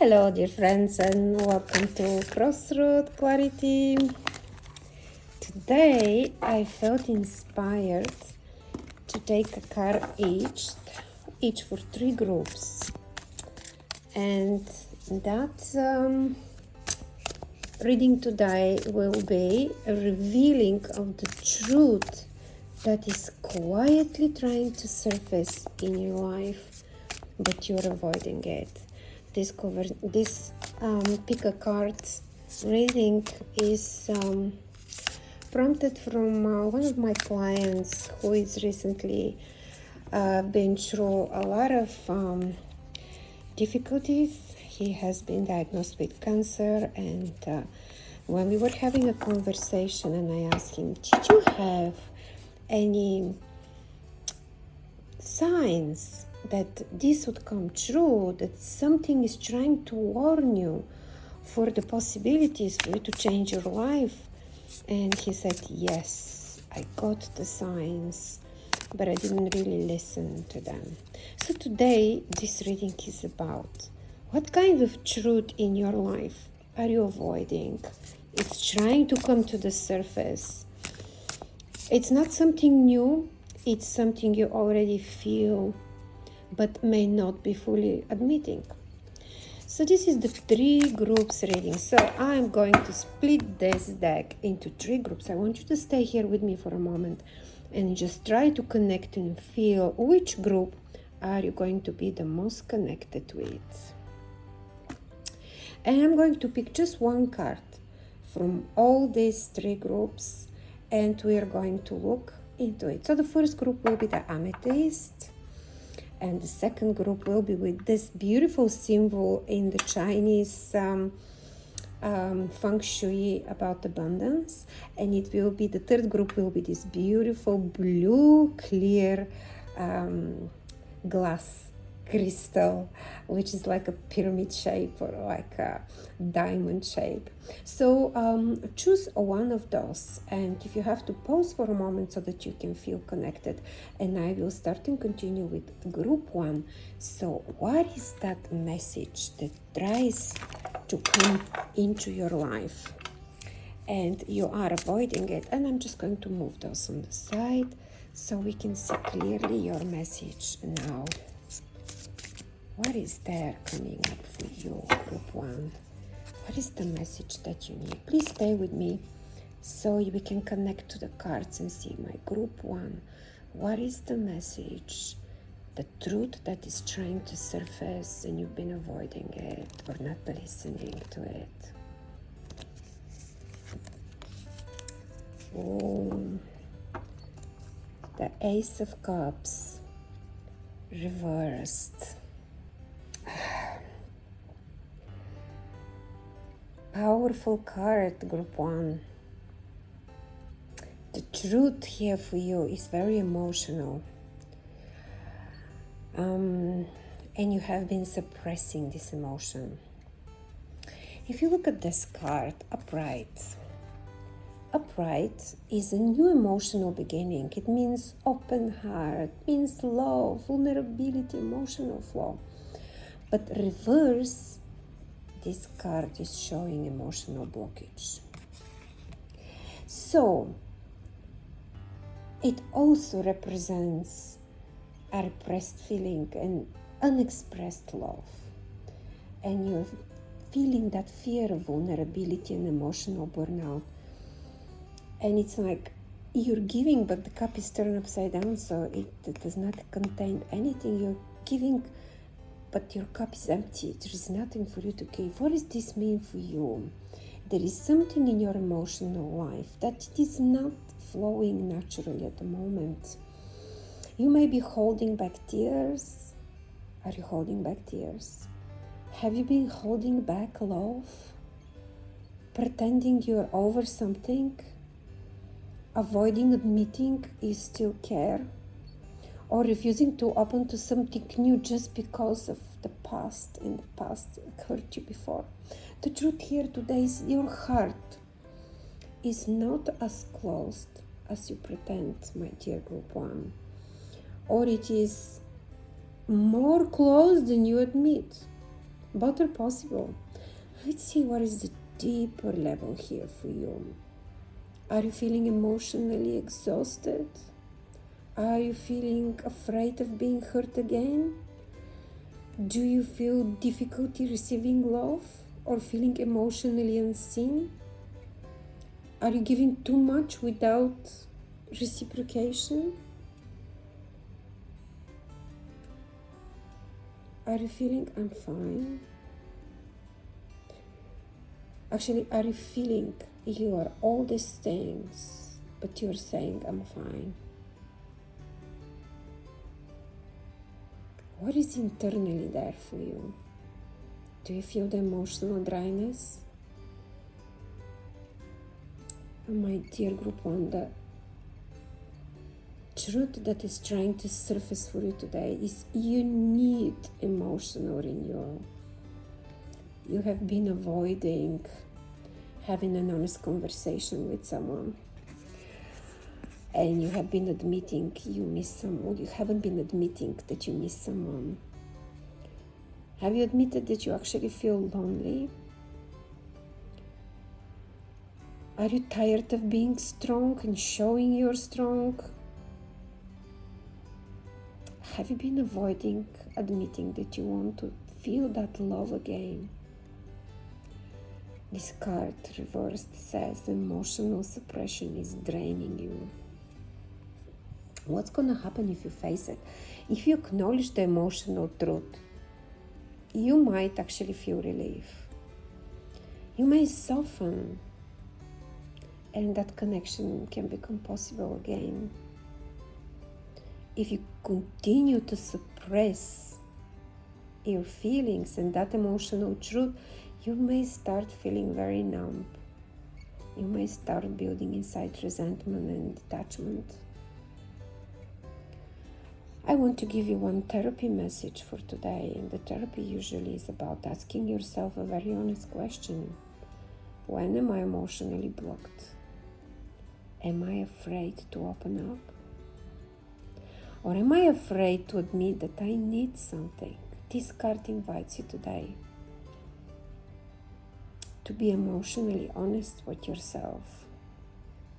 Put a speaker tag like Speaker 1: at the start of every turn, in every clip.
Speaker 1: Hello, dear friends, and welcome to Crossroad Clarity. Today, I felt inspired to take a card each for 3 groups, and that reading today will be a revealing of the truth that is quietly trying to surface in your life, but you're avoiding it. This pick a card reading is prompted from one of my clients who is recently been through a lot of difficulties. He has been diagnosed with cancer, and when we were having a conversation and I asked him, did you have any signs that this would come true, that something is trying to warn you for the possibilities for you to change your life? And he said, yes, I got the signs, but I didn't really listen to them. So today, this reading is about what kind of truth in your life are you avoiding? It's trying to come to the surface. It's not something new. It's something you already feel, but may not be fully admitting. So this is the 3 groups reading. So I'm going to split this deck into 3 groups. I want you to stay here with me for a moment and just try to connect and feel which group are you going to be the most connected with. And I'm going to pick just one card from all these 3 groups, and we are going to look into it. So the first group will be the amethyst, and the second group will be with this beautiful symbol in the Chinese feng shui about abundance, and it will be, the third group will be this beautiful blue clear glass crystal, which is like a pyramid shape or like a diamond shape. So choose one of those, and if you have to pause for a moment so that you can feel connected, and I will start and continue with group 1. So what is that message that tries to come into your life and you are avoiding it? And I'm just going to move those on the side so we can see clearly your message now. What is there coming up for you, group 1? What is the message that you need? Please stay with me so we can connect to the cards and see my group 1. What is the message, the truth that is trying to surface and you've been avoiding it or not listening to it? Oh, the Ace of Cups reversed. Powerful card, group 1. The truth here for you is very emotional. And you have been suppressing this emotion. If you look at this card, upright. Upright is a new emotional beginning. It means open heart, means love, vulnerability, emotional flow. But reverse, this card is showing emotional blockage. So it also represents a repressed feeling and unexpressed love. And you're feeling that fear of vulnerability and emotional burnout. And it's like you're giving, but the cup is turned upside down, so it does not contain anything. You're giving, but your cup is empty. There is nothing for you to give. What does this mean for you? There is something in your emotional life that it is not flowing naturally at the moment. You may be holding back tears. Are you holding back tears? Have you been holding back love? Pretending you're over something? Avoiding admitting you still care? Or refusing to open to something new just because of the past, and the past hurt you before? The truth here today is your heart is not as closed as you pretend, my dear group 1. Or it is more closed than you admit. Both are possible. Let's see what is the deeper level here for you. Are you feeling emotionally exhausted? Are you feeling afraid of being hurt again? Do you feel difficulty receiving love or feeling emotionally unseen? Are you giving too much without reciprocation? Are you feeling I'm fine? Actually, are you feeling you are all these things, but you're saying I'm fine? What is internally there for you? Do you feel the emotional dryness? My dear group one, the truth that is trying to surface for you today is you need emotional renewal. You have been avoiding having an honest conversation with someone, and you have been admitting you miss someone. You haven't been admitting that you miss someone. Have you admitted that you actually feel lonely? Are you tired of being strong and showing you're strong? Have you been avoiding admitting that you want to feel that love again? This card reversed says emotional suppression is draining you. What's going to happen if you face it? If you acknowledge the emotional truth, you might actually feel relief. You may soften, and that connection can become possible again. If you continue to suppress your feelings and that emotional truth, you may start feeling very numb. You may start building inside resentment and detachment. I want to give you one therapy message for today, and the therapy usually is about asking yourself a very honest question. When am I emotionally blocked? Am I afraid to open up? Or am I afraid to admit that I need something? This card invites you today to be emotionally honest with yourself.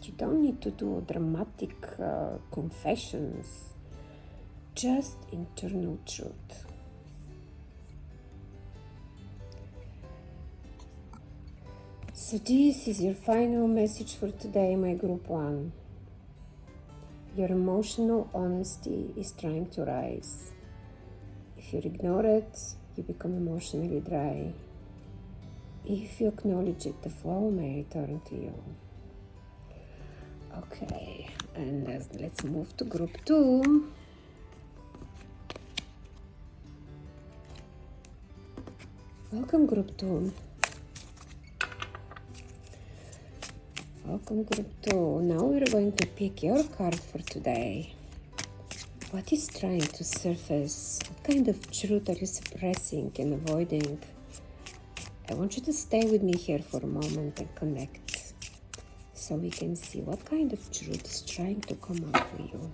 Speaker 1: You don't need to do dramatic confessions, just internal truth. So this is your final message for today, my group one. Your emotional honesty is trying to rise. If you ignore it, you become emotionally dry. If you acknowledge it, the flow may return to you. Okay, and let's move to group two. Welcome, group two. Welcome, group two. Now we're going to pick your card for today. What is trying to surface? What kind of truth are you suppressing and avoiding? I want you to stay with me here for a moment and connect so we can see what kind of truth is trying to come out for you.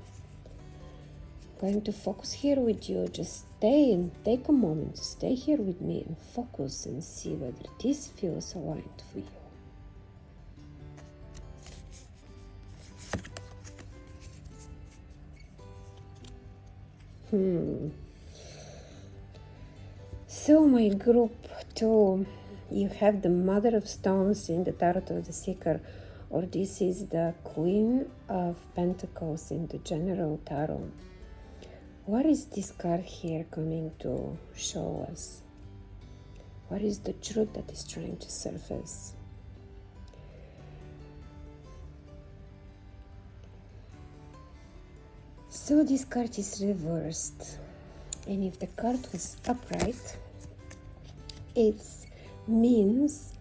Speaker 1: I'm going to focus here with you. Just stay and take a moment to stay here with me and focus and see whether this feels aligned for you. So my group two, you have the Mother of Stones in the Tarot of the Seeker, or this is the Queen of Pentacles in the General Tarot. What is this card here coming to show us? What is the truth that is trying to surface? So this card is reversed, and if the card was upright, it means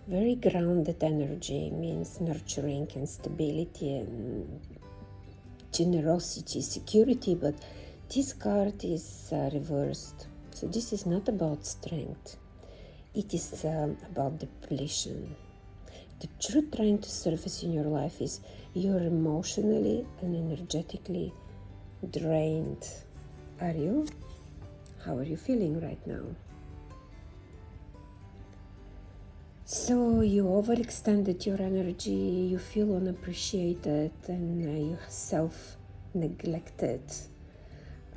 Speaker 1: very grounded energy, means nurturing and stability and generosity, security, but this card is reversed. So this is not about strength. It is about depletion. The truth trying to surface in your life is you're emotionally and energetically drained. Are you? How are you feeling right now? So you overextended your energy, you feel unappreciated, and you self-neglected.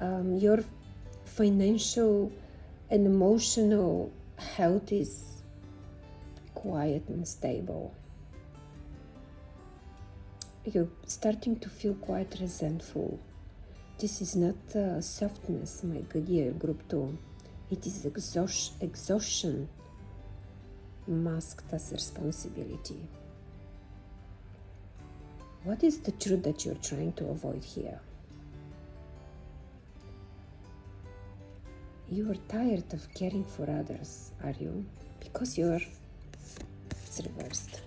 Speaker 1: Your financial and emotional health is quiet and stable. You're starting to feel quite resentful. This is not softness, my good dear group 2. It is exhaustion masked as responsibility. What is the truth that you're trying to avoid here? You are tired of caring for others, are you? Because it's reversed.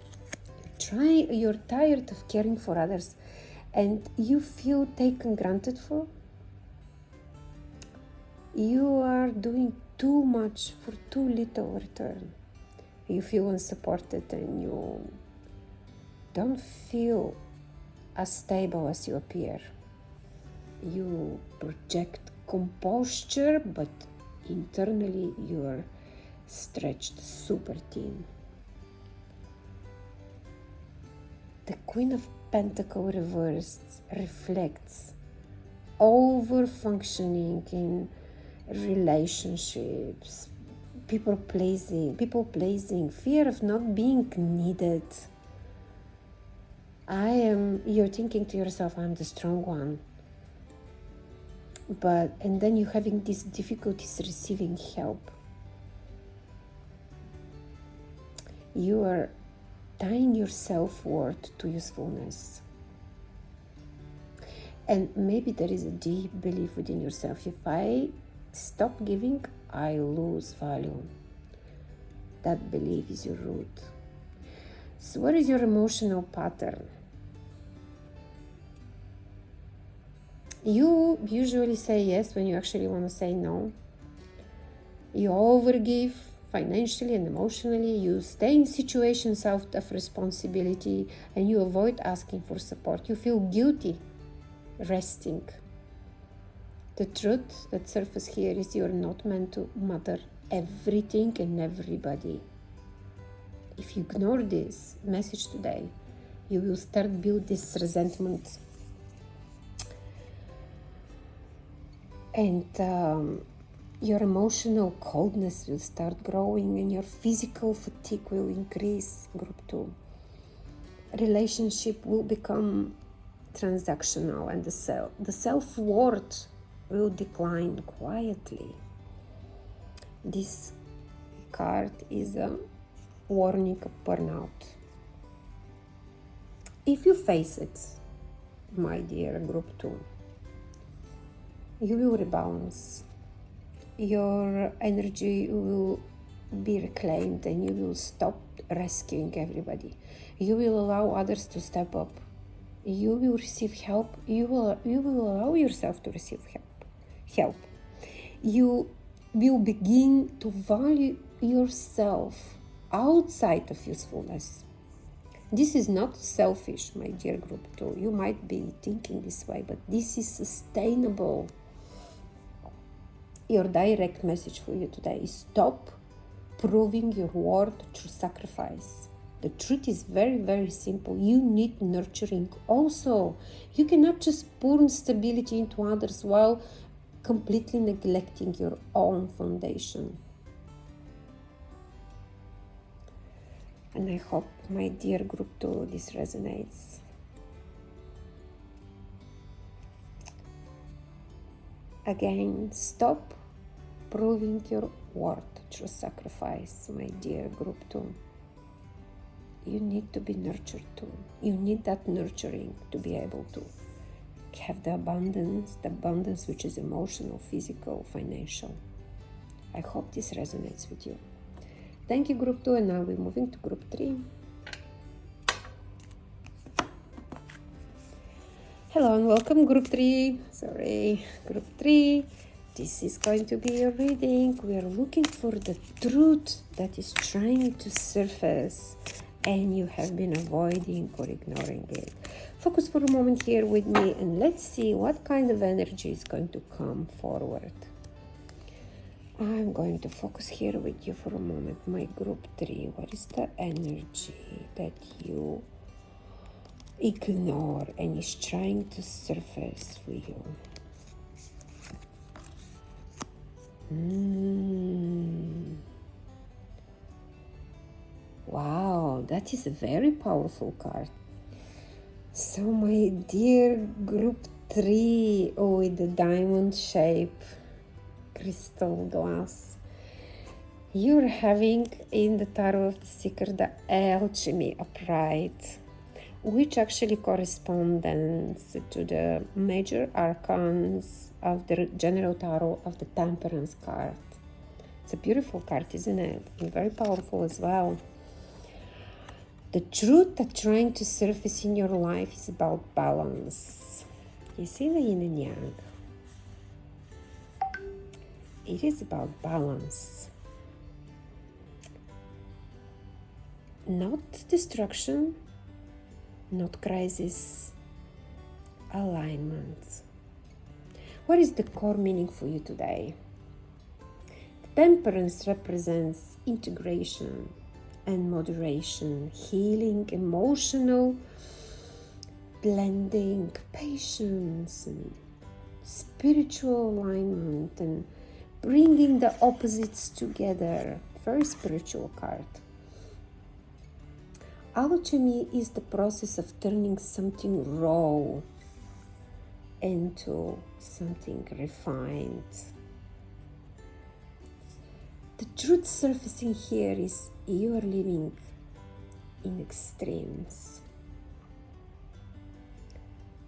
Speaker 1: You're tired of caring for others and you feel taken granted for. You are doing too much for too little return. You feel unsupported and you don't feel as stable as you appear. You project composure, but internally you are stretched super thin. The Queen of Pentacles reversed reflects over-functioning in relationships, people pleasing, fear of not being needed. You're thinking to yourself, I'm the strong one. And then you're having these difficulties receiving help. You are tying your self-worth to usefulness. And maybe there is a deep belief within yourself, if I stop giving, I lose value. That belief is your root. So what is your emotional pattern? You usually say yes when you actually want to say no. You overgive financially and emotionally. You stay in situations out of responsibility and you avoid asking for support. You feel guilty resting. The truth that surfaces here is you're not meant to mother everything and everybody. If you ignore this message today, you will start build this resentment. And your emotional coldness will start growing and your physical fatigue will increase, group 2. Relationship will become transactional and the self-worth will decline quietly. This card is a warning of burnout. If you face it, my dear group 2, you will rebalance. Your energy will be reclaimed and you will stop rescuing everybody. You will allow others to step up. You will receive help. You will allow yourself to receive help. You will begin to value yourself outside of usefulness. This is not selfish, my dear group 2. You might be thinking this way, but this is sustainable. Your direct message for you today is stop proving your worth through sacrifice. The truth is very, very simple. You need nurturing also. You cannot just pour stability into others while completely neglecting your own foundation. And I hope, my dear group 2, this resonates. Again, stop proving your worth through sacrifice, my dear group 2. You need to be nurtured too. You need that nurturing to be able to have the abundance which is emotional, physical, financial. I hope this resonates with you. Thank you, group 2, and now we're moving to group 3. Hello and welcome, group 3. Group 3. This is going to be a reading. We are looking for the truth that is trying to surface and you have been avoiding or ignoring it. Focus for a moment here with me and let's see what kind of energy is going to come forward. I'm going to focus here with you for a moment. My group 3, what is the energy that you ignore and is trying to surface for you? Wow, that is a very powerful card. So my dear group 3, with the diamond shape crystal glass, you're having in the Tarot of the Seeker the Alchemy upright, which actually corresponds to the major arcans of the General Tarot of the Temperance card. It's a beautiful card, isn't it? And very powerful as well. The truth that's trying to surface in your life is about balance. You see the yin and yang. It is about balance. Not destruction, not crisis, alignment. What is the core meaning for you today? Temperance represents integration and moderation, healing, emotional blending, patience, and spiritual alignment, and bringing the opposites together. Very spiritual card. Alchemy is the process of turning something raw into something refined. The truth surfacing here is you are living in extremes.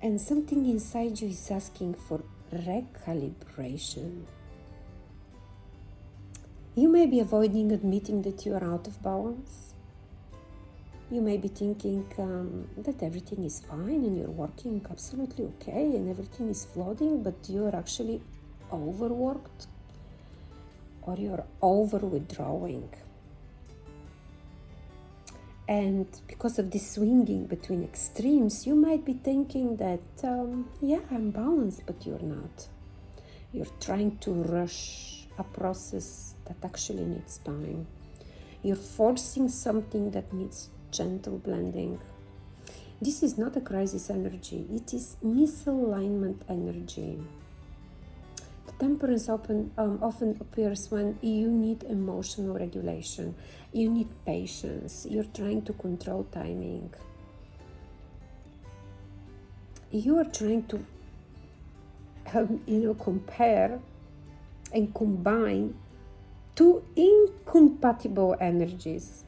Speaker 1: And something inside you is asking for recalibration. You may be avoiding admitting that you are out of balance. You may be thinking that everything is fine and you're working absolutely okay and everything is floating, but you're actually overworked or you're over withdrawing. And because of this swinging between extremes, you might be thinking that, I'm balanced, but you're not. You're trying to rush a process that actually needs time. You're forcing something that needs gentle blending. This is not a crisis energy, it is misalignment energy. The temperance often appears when you need emotional regulation, you need patience, you're trying to control timing. You are trying to compare and combine two incompatible energies.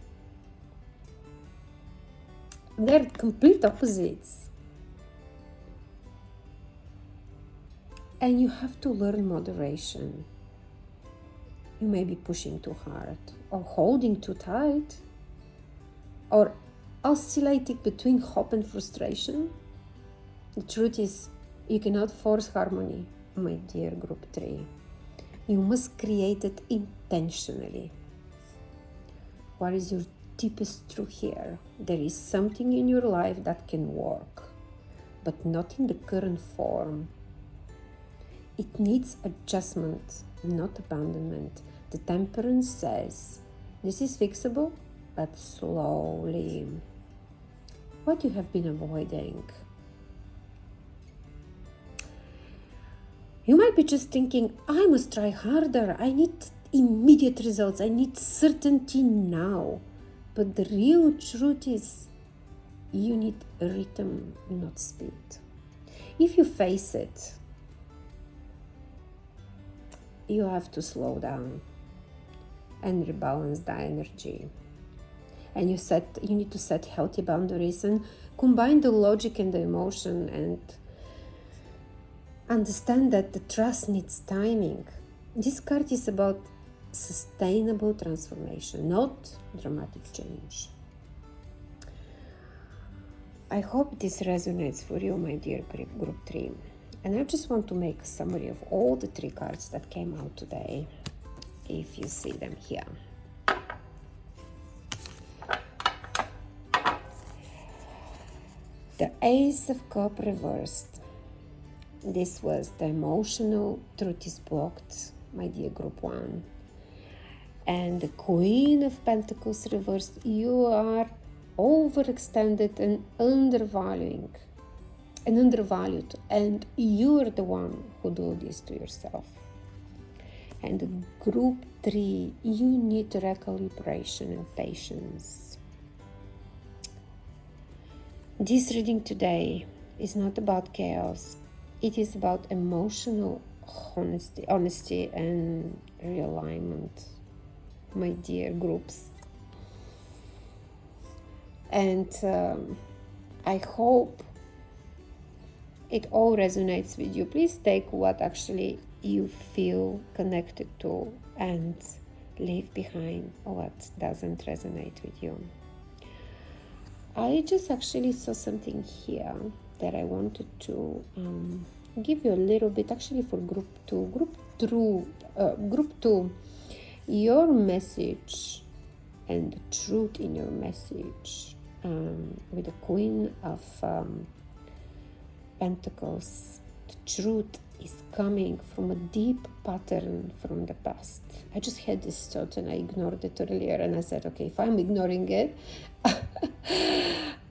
Speaker 1: They're complete opposites. And you have to learn moderation. You may be pushing too hard, or holding too tight, or oscillating between hope and frustration. The truth is, you cannot force harmony, my dear group 3. You must create it intentionally. What is your deepest truth here? There is something in your life that can work, but not in the current form. It needs adjustment, not abandonment. The temperance says, this is fixable, but slowly. What you have been avoiding? You might be just thinking, I must try harder. I need immediate results. I need certainty now. But the real truth is, you need rhythm, not speed. If you face it, you have to slow down and rebalance the energy. And you need to set healthy boundaries and combine the logic and the emotion and understand that the trust needs timing. This card is about sustainable transformation, not dramatic change. I hope this resonates for you, my dear group 3. And I just want to make a summary of all the 3 cards that came out today, if you see them here. The Ace of Cups reversed. This was the emotional truth is blocked. my dear group 1. And the Queen of Pentacles reversed, you are overextended and undervalued, and you're the one who do this to yourself. And group 3, you need recalibration and patience. This reading today is not about chaos. It is about emotional honesty and realignment, my dear groups. And I hope it all resonates with you. Please take what actually you feel connected to and leave behind what doesn't resonate with you. I just actually saw something here that I wanted to give you a little bit, actually, for group 2. Group 2, your message and the truth in your message with the Queen of Pentacles. The truth is coming from a deep pattern from the past. I just had this thought and I ignored it earlier, and I said, okay, if I'm ignoring it,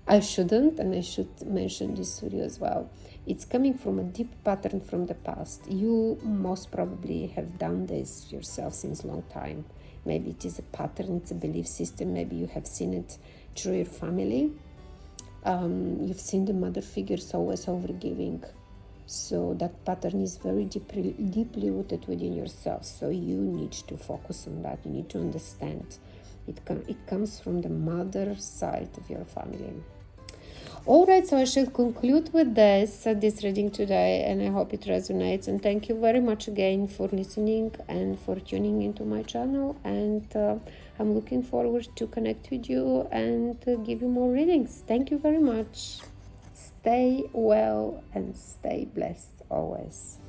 Speaker 1: I shouldn't, and I should mention this to you as well. It's coming from a deep pattern from the past. You most probably have done this yourself since a long time. Maybe it is a pattern, it's a belief system. Maybe you have seen it through your family. You've seen the mother figures always overgiving. So that pattern is very deeply rooted within yourself. So you need to focus on that. You need to understand. It comes from the mother side of your family. Alright, so I shall conclude with this reading today, and I hope it resonates. And thank you very much again for listening and for tuning into my channel. And I'm looking forward to connect with you and give you more readings. Thank you very much. Stay well and stay blessed always.